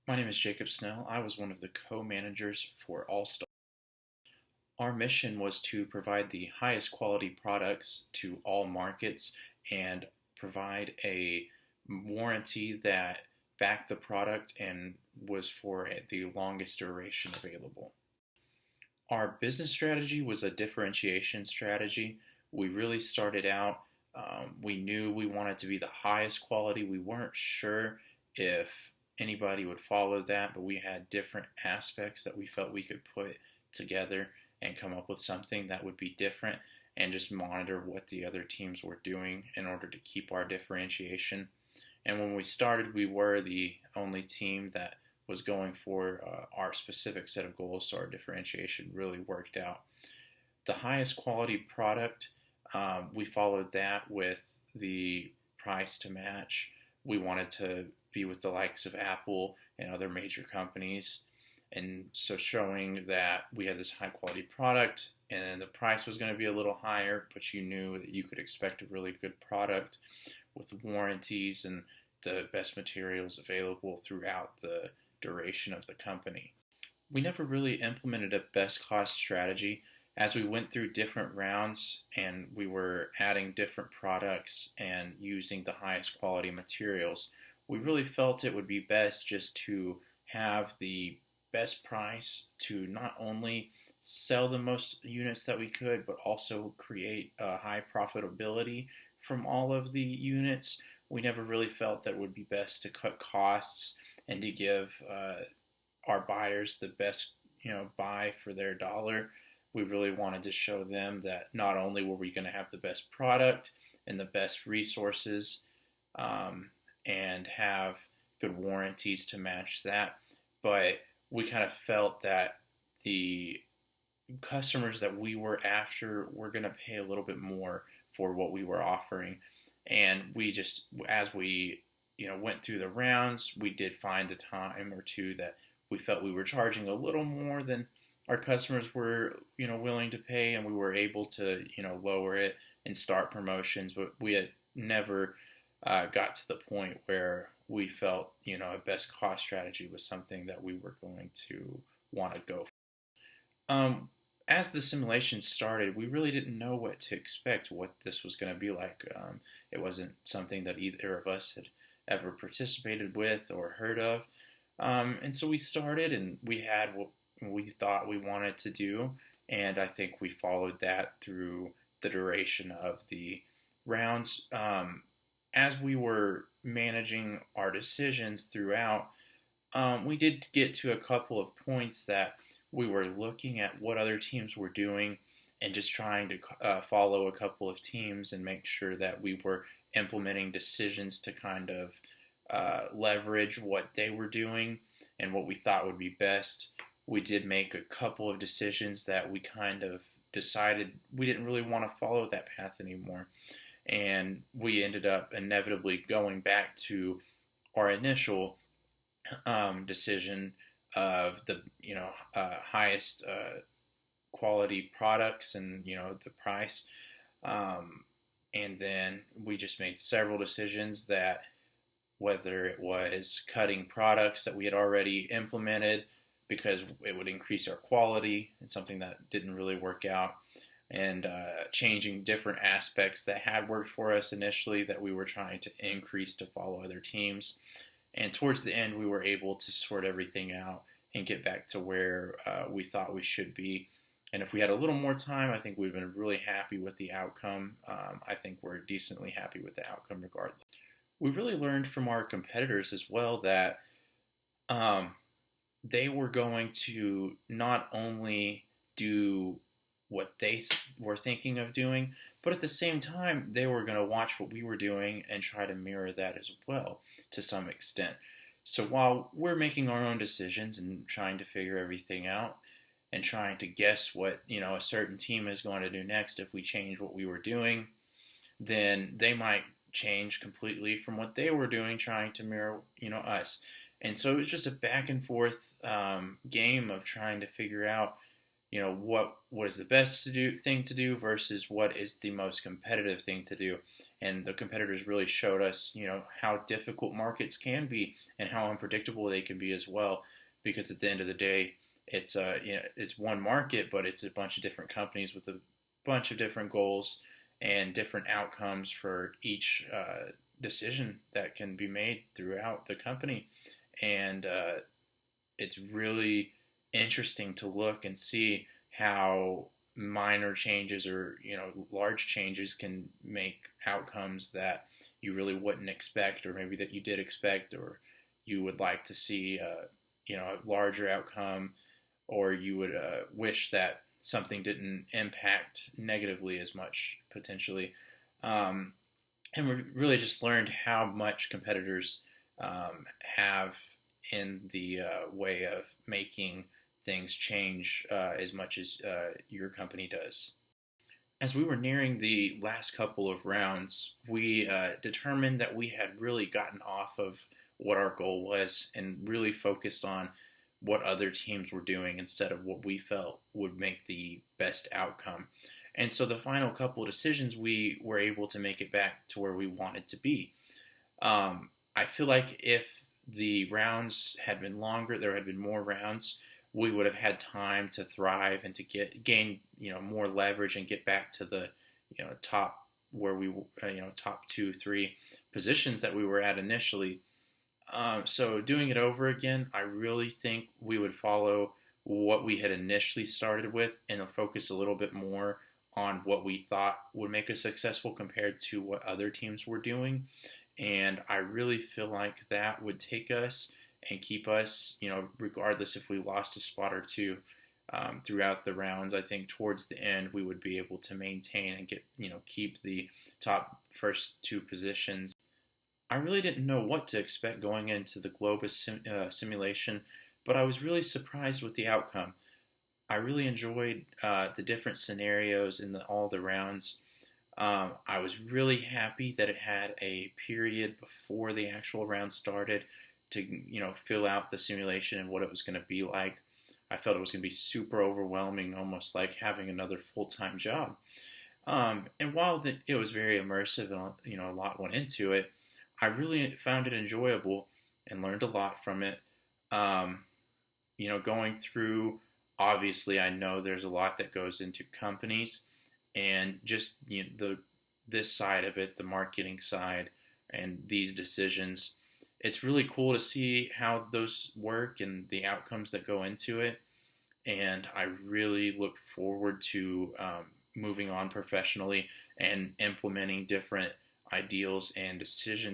My name is Jacob Snell. I was one of the co-managers for All Star. Our mission was to provide the highest quality products to all markets and provide a warranty that backed the product and was for the longest duration available. Our business strategy was a differentiation strategy. We really started out, we knew we wanted to be the highest quality. We weren't sure if anybody would follow that, but we had different aspects that we felt we could put together and come up with something that would be different and just monitor what the other teams were doing in order to keep our differentiation. And when we started, we were the only team that was going for our specific set of goals, so our differentiation really worked out. The highest quality product, we followed that with the price to match. We wanted to be with the likes of Apple and other major companies, and so showing that we had this high quality product and the price was going to be a little higher, but you knew that you could expect a really good product with warranties and the best materials available throughout the duration of the company. We never really implemented a best cost strategy. As we went through different rounds and we were adding different products and using the highest quality materials, we really felt it would be best just to have the best price to not only sell the most units that we could, but also create a high profitability from all of the units. We never really felt that it would be best to cut costs and to give our buyers the best, buy for their dollar. We really wanted to show them that not only were we going to have the best product and the best resources and have good warranties to match that, but we kind of felt that the customers that we were after were going to pay a little bit more for what we were offering. And we just, as we went through the rounds, we did find a time or two that we felt we were charging a little more than our customers were, willing to pay, and we were able to, lower it and start promotions. But we had never got to the point where we felt, a best cost strategy was something that we were going to want to go for. As the simulation started, we really didn't know what to expect, what this was going to be like. It wasn't something that either of us had ever participated with or heard of. And so we started and we had what we thought we wanted to do. And I think we followed that through the duration of the rounds. As we were managing our decisions throughout, we did get to a couple of points that we were looking at what other teams were doing and just trying to follow a couple of teams and make sure that we were implementing decisions to kind of leverage what they were doing and what we thought would be best. We did make a couple of decisions that we kind of decided we didn't really want to follow that path anymore. And we ended up inevitably going back to our initial decision of the highest quality products and the price, and then we just made several decisions that whether it was cutting products that we had already implemented because it would increase our quality and something that didn't really work out, and changing different aspects that had worked for us initially that we were trying to increase to follow other teams. And towards the end, we were able to sort everything out and get back to where we thought we should be. And if we had a little more time, I think we'd been really happy with the outcome. I think we're decently happy with the outcome regardless. We really learned from our competitors as well that they were going to not only do what they were thinking of doing, but at the same time, they were going to watch what we were doing and try to mirror that as well to some extent. So while we're making our own decisions and trying to figure everything out and trying to guess what, a certain team is going to do next if we change what we were doing, then they might change completely from what they were doing, trying to mirror, us. And so it was just a back and forth game of trying to figure out what is the best thing to do versus what is the most competitive thing to do. And the competitors really showed us, how difficult markets can be and how unpredictable they can be as well. Because at the end of the day, it's one market, but it's a bunch of different companies with a bunch of different goals and different outcomes for each decision that can be made throughout the company. And it's really interesting to look and see how minor changes or large changes can make outcomes that you really wouldn't expect, or maybe that you did expect, or you would like to see a larger outcome, or you would wish that something didn't impact negatively as much potentially. um, and we really just learned how much competitors have in the way of making things change as much as your company does. As we were nearing the last couple of rounds, we determined that we had really gotten off of what our goal was and really focused on what other teams were doing instead of what we felt would make the best outcome. And so the final couple of decisions, we were able to make it back to where we wanted to be. I feel like if the rounds had been longer, there had been more rounds, we would have had time to thrive and to gain more leverage and get back to the top where we top 2, 3 positions that we were at initially. So doing it over again, I really think we would follow what we had initially started with and focus a little bit more on what we thought would make us successful compared to what other teams were doing. And I really feel like that would take us and keep us, regardless if we lost a spot or two throughout the rounds. I think towards the end we would be able to maintain and keep the top first 2 positions. I really didn't know what to expect going into the Glo-Bus simulation, but I was really surprised with the outcome. I really enjoyed the different scenarios in all the rounds. I was really happy that it had a period before the actual round started to fill out the simulation and what it was going to be like. I felt it was going to be super overwhelming, almost like having another full-time job. And while it was very immersive and a lot went into it, I really found it enjoyable and learned a lot from it. Um, going through, obviously, I know there's a lot that goes into companies, and just this side of it, the marketing side, and these decisions. It's really cool to see how those work and the outcomes that go into it. And I really look forward to moving on professionally and implementing different ideals and decisions